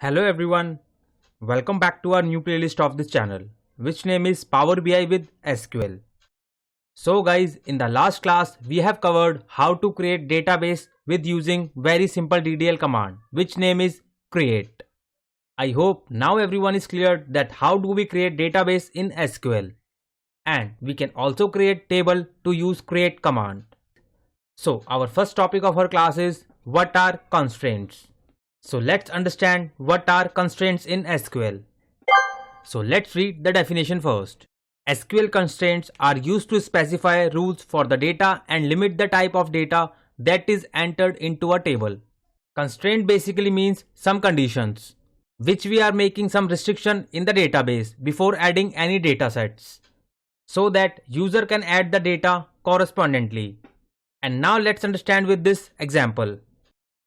Hello everyone, welcome back to our new playlist of this channel, which name is Power BI with SQL. So guys, in the last class we have covered how to create database with using very simple DDL command, which name is create. I hope now everyone is clear that how do we create database in SQL. And we can also create table to use create command. So our first topic of our class is what are constraints. So let's understand what are constraints in SQL. So let's read the definition first. SQL constraints are used to specify rules for the data and limit the type of data that is entered into a table. Constraint basically means some conditions, which we are making some restriction in the database before adding any data sets, so that user can add the data correspondingly. And now let's understand with this example.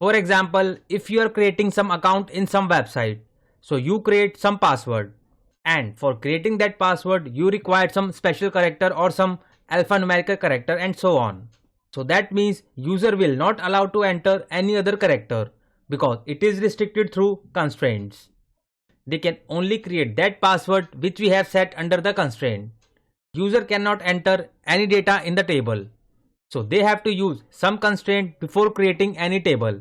For example, if you are creating some account in some website, so you create some password, and for creating that password you require some special character or some alphanumeric character and so on. So that means user will not allow to enter any other character because it is restricted through constraints. They can only create that password which we have set under the constraint. User cannot enter any data in the table. So they have to use some constraint before creating any table.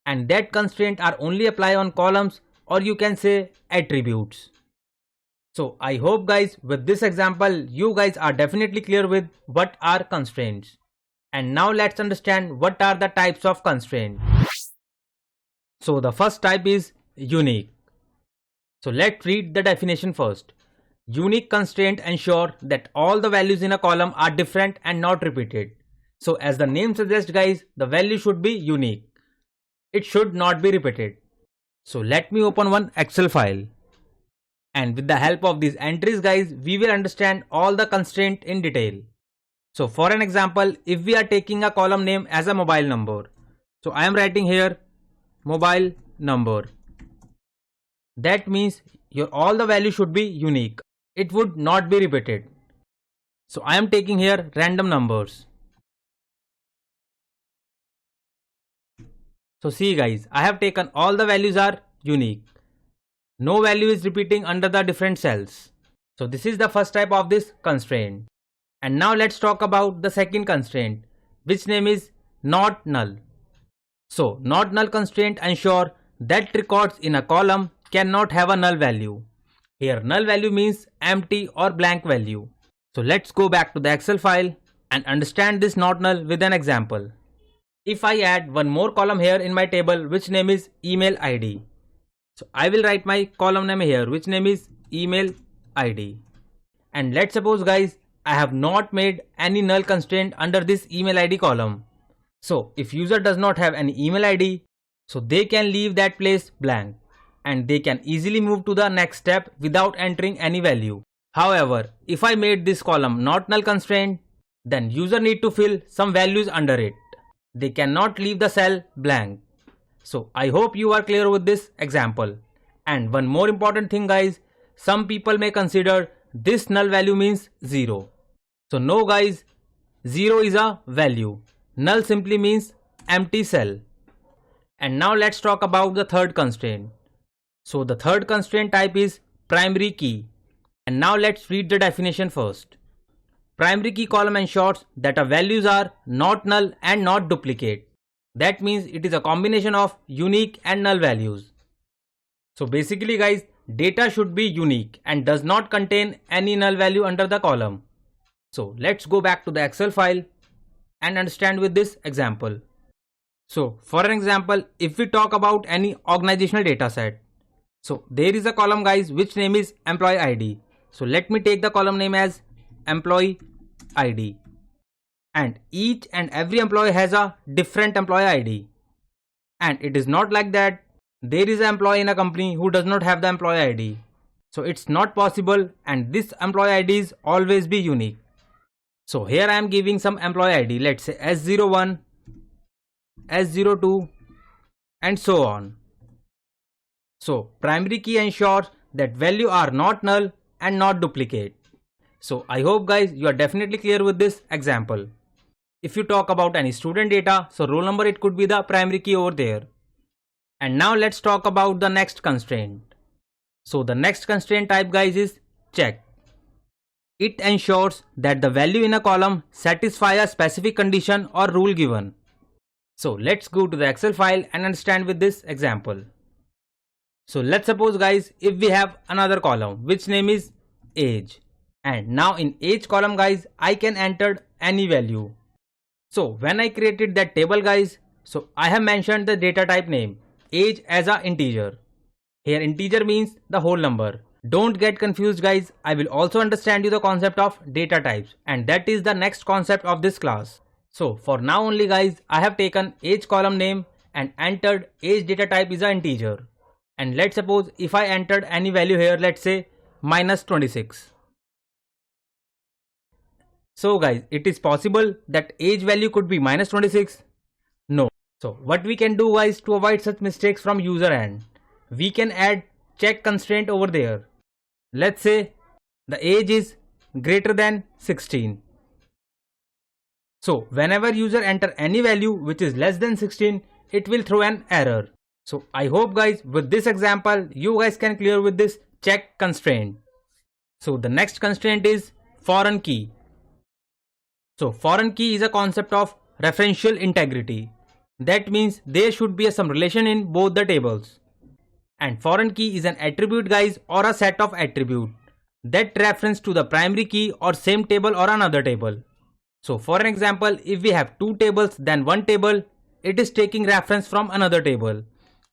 And that constraint are only apply on columns, or you can say attributes. So I hope guys with this example you guys are definitely clear with what are constraints. And now let's understand what are the types of constraint. So the first type is unique. So let's read the definition first. Unique constraint ensure that all the values in a column are different and not repeated. So as the name suggests guys, the value should be unique. It should not be repeated. So let me open one Excel file. And with the help of these entries guys, we will understand all the constraint in detail. So for an example, if we are taking a column name as a mobile number. So I am writing here mobile number. That means your all the value should be unique. It would not be repeated. So I am taking here random numbers. So see guys, I have taken all the values are unique. No value is repeating under the different cells. So this is the first type of this constraint. And now let's talk about the second constraint, which name is not null. So not null constraint ensure that records in a column cannot have a null value. Here null value means empty or blank value. So let's go back to the Excel file and understand this not null with an example. If I add one more column here in my table which name is email ID. So I will write my column name here which name is email ID. And let's suppose guys I have not made any null constraint under this email ID column. So if user does not have any email ID, so they can leave that place blank. And they can easily move to the next step without entering any value. However, if I made this column not null constraint, then user need to fill some values under it. They cannot leave the cell blank. So I hope you are clear with this example. And one more important thing guys, some people may consider this null value means 0. So no guys, 0 is a value. Null simply means empty cell. And now let's talk about the third constraint. So the third constraint type is primary key. And now let's read the definition first. Primary key column ensures that our values are not null and not duplicate. That means it is a combination of unique and null values. So basically guys, data should be unique and does not contain any null value under the column. So let's go back to the Excel file and understand with this example. So for an example, if we talk about any organizational data set. So there is a column guys which name is employee ID. So let me take the column name as employee ID. And each and every employee has a different employee ID. And it is not like that there is an employee in a company who does not have the employee ID. So it's not possible and this employee ID is always be unique. So here I am giving some employee ID, let's say S01, S02 and so on. So primary key ensures that value are not null and not duplicate. So I hope guys you are definitely clear with this example. If you talk about any student data, so roll number it could be the primary key over there. And now let's talk about the next constraint. So the next constraint type guys is check. It ensures that the value in a column satisfy a specific condition or rule given. So let's go to the Excel file and understand with this example. So let's suppose guys, if we have another column which name is age, and now in age column guys, I can enter any value. So when I created that table guys, so I have mentioned the data type name age as a integer. Here integer means the whole number. Don't get confused guys, I will also understand you the concept of data types, and that is the next concept of this class. So for now only guys, I have taken age column name and entered age data type is an integer. And let's suppose if I entered any value here, let's say -26. So guys, it is possible that age value could be -26? No. So what we can do guys to avoid such mistakes from user end, we can add check constraint over there. Let's say the age is greater than 16. So whenever user enter any value which is less than 16, it will throw an error. So I hope guys with this example you guys can clear with this check constraint. So the next constraint is foreign key. So foreign key is a concept of referential integrity. That means there should be some relation in both the tables. And foreign key is an attribute guys or a set of attribute that reference to the primary key or same table or another table. So for an example, if we have two tables, then one table, it is taking reference from another table.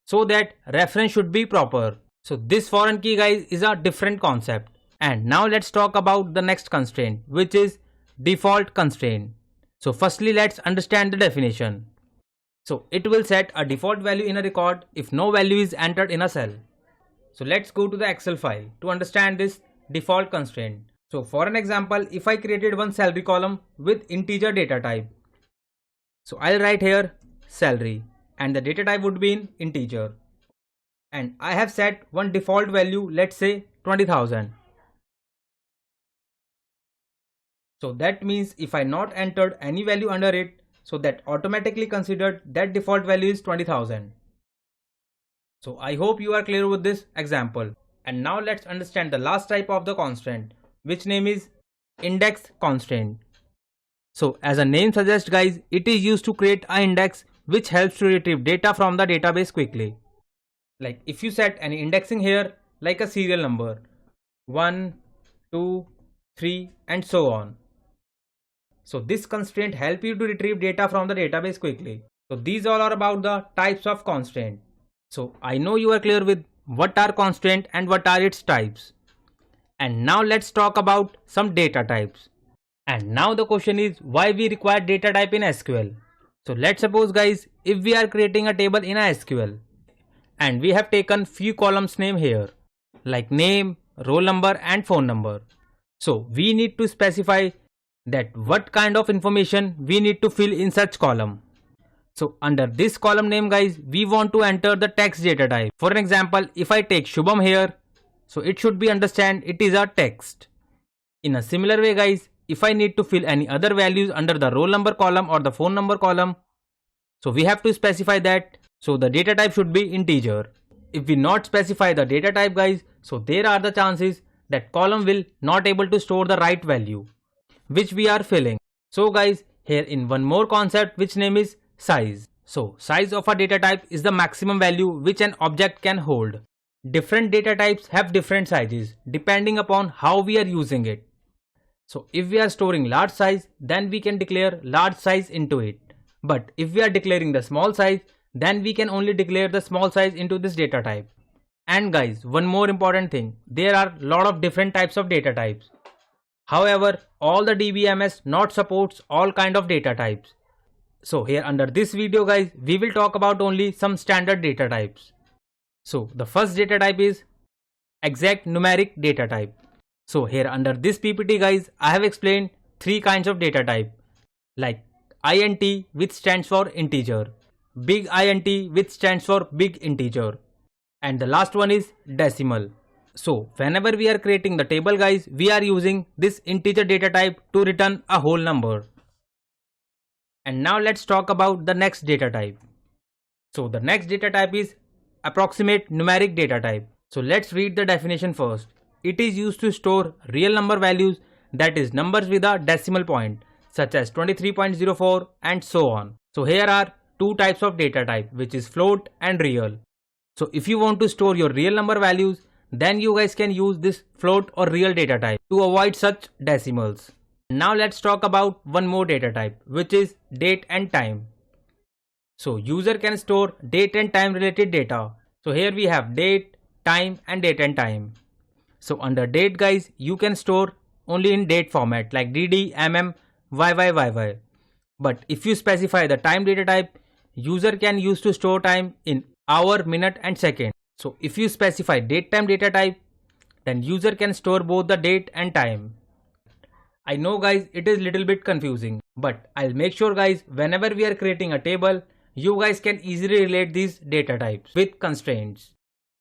So that reference should be proper. So this foreign key guys is a different concept. And now let's talk about the next constraint, which is default constraint. So firstly let's understand the definition. So it will set a default value in a record if no value is entered in a cell. So let's go to the Excel file to understand this default constraint. So for an example, if I created one salary column with integer data type, so I'll write here salary and the data type would be in integer. And I have set one default value, let's say 20,000. So that means if I not entered any value under it, so that automatically considered that default value is 20,000. So I hope you are clear with this example. And now let's understand the last type of the constraint, which name is index constraint. So as a name suggests guys, it is used to create an index which helps to retrieve data from the database quickly. Like if you set any indexing here like a serial number 1, 2, 3 and so on. So this constraint help you to retrieve data from the database quickly. So these all are about the types of constraint. So I know you are clear with what are constraint and what are its types. And now let's talk about some data types. And now the question is why we require data type in SQL. So let's suppose guys, if we are creating a table in a SQL and we have taken few columns name here like name, roll number and phone number. So we need to specify that what kind of information we need to fill in such column. So under this column name guys, we want to enter the text data type. For an example, if I take Shubham here, so it should be understand it is a text. In a similar way guys, if I need to fill any other values under the roll number column or the phone number column, so we have to specify that. So the data type should be integer. If we not specify the data type guys, so there are the chances that column will not able to store the right value which we are filling. So guys, here in one more concept which name is size. So size of a data type is the maximum value which an object can hold. Different data types have different sizes depending upon how we are using it. So if we are storing large size, then we can declare large size into it. But if we are declaring the small size, then we can only declare the small size into this data type. And guys, one more important thing, there are lot of different types of data types. However, all the DBMS not supports all kind of data types. So here under this video guys, we will talk about only some standard data types. So the first data type is exact numeric data type. So here under this PPT guys, I have explained three kinds of data type like INT which stands for integer, big INT which stands for big integer, and the last one is decimal. So whenever we are creating the table guys, we are using this integer data type to return a whole number. And now let's talk about the next data type. So the next data type is approximate numeric data type. So let's read the definition first. It is used to store real number values, that is numbers with a decimal point, such as 23.04 and so on. So here are two types of data type, which is float and real. So if you want to store your real number values, then you guys can use this float or real data type to avoid such decimals. Now let's talk about one more data type, which is date and time. So user can store date and time related data. So here we have date, time and date and time. So under date guys, you can store only in date format like DD, MM, YY. But if you specify the time data type, user can use to store time in hour, minute and second. So if you specify date time data type, then user can store both the date and time. I know guys, it is little bit confusing, but I'll make sure guys, whenever we are creating a table, you guys can easily relate these data types with constraints.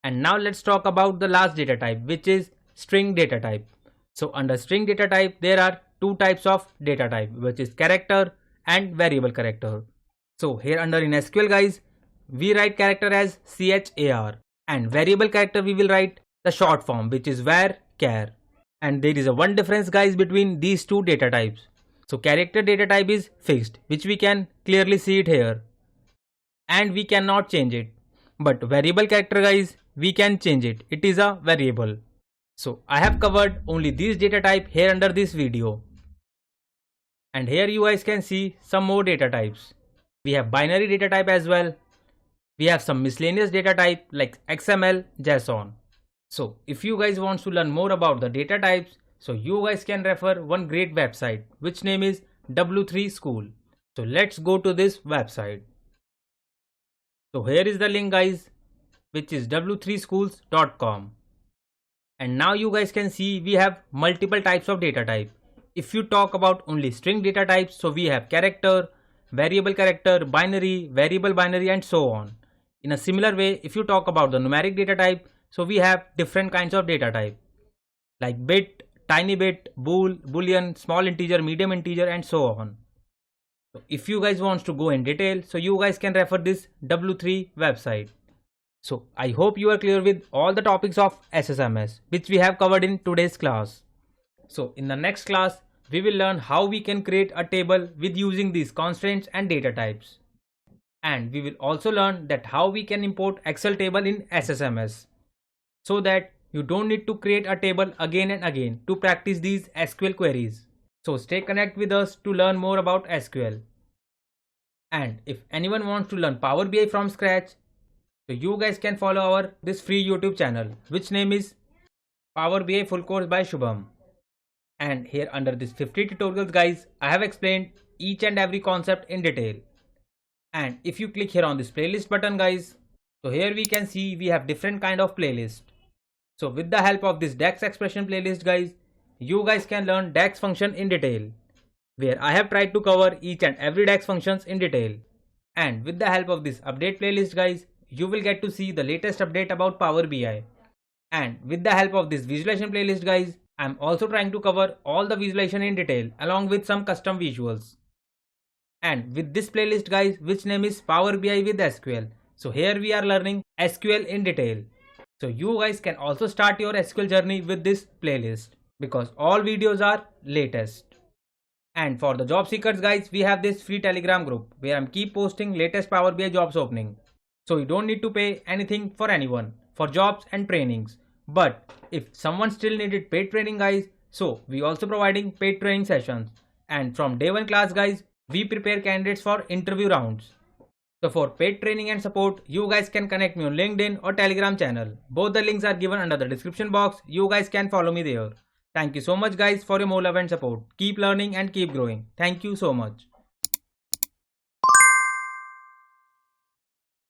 And now let's talk about the last data type, which is string data type. So under string data type, there are two types of data type, which is character and variable character. So here under in SQL guys, we write character as char and variable character we will write the short form, which is var char. And there is a one difference guys between these two data types. So character data type is fixed, which we can clearly see it here, and we cannot change it. But variable character guys, we can change it. It is a variable. So I have covered only these data type here under this video. And here you guys can see some more data types. We have binary data type as well. We have some miscellaneous data type like XML, JSON. So if you guys want to learn more about the data types, so you guys can refer one great website, which name is W3 School. So let's go to this website. So here is the link guys, which is w3schools.com. And now you guys can see we have multiple types of data type. If you talk about only string data types, so we have character, variable character, binary, variable binary and so on. In a similar way, if you talk about the numeric data type, so we have different kinds of data type like bit, tiny bit, bool, boolean, small integer, medium integer and so on. So if you guys want to go in detail, so you guys can refer this W3 website. So I hope you are clear with all the topics of SSMS, which we have covered in today's class. So in the next class, we will learn how we can create a table with using these constraints and data types. And we will also learn that how we can import Excel table in SSMS, so that you don't need to create a table again and again to practice these SQL queries. So stay connected with us to learn more about SQL. And if anyone wants to learn Power BI from scratch, so you guys can follow this free YouTube channel, which name is Power BI Full Course by Shubham. And here under this 50 tutorials guys, I have explained each and every concept in detail. And if you click here on this playlist button guys, so here we can see we have different kind of playlist. So with the help of this DAX expression playlist guys, you guys can learn DAX function in detail, where I have tried to cover each and every DAX functions in detail. And with the help of this update playlist guys, you will get to see the latest update about Power BI. And with the help of this visualization playlist guys, I am also trying to cover all the visualization in detail along with some custom visuals. And with this playlist guys, which name is Power BI with SQL. So here we are learning SQL in detail. So you guys can also start your SQL journey with this playlist, because all videos are latest. And for the job seekers guys, we have this free Telegram group where I'm keep posting latest Power BI jobs opening. So you don't need to pay anything for anyone for jobs and trainings. But if someone still needed paid training guys, so we also providing paid training sessions. And from day one class guys, we prepare candidates for interview rounds. So for paid training and support, you guys can connect me on LinkedIn or Telegram channel. Both the links are given under the description box. You guys can follow me there. Thank you so much guys for your more love and support. Keep learning and keep growing. Thank you so much.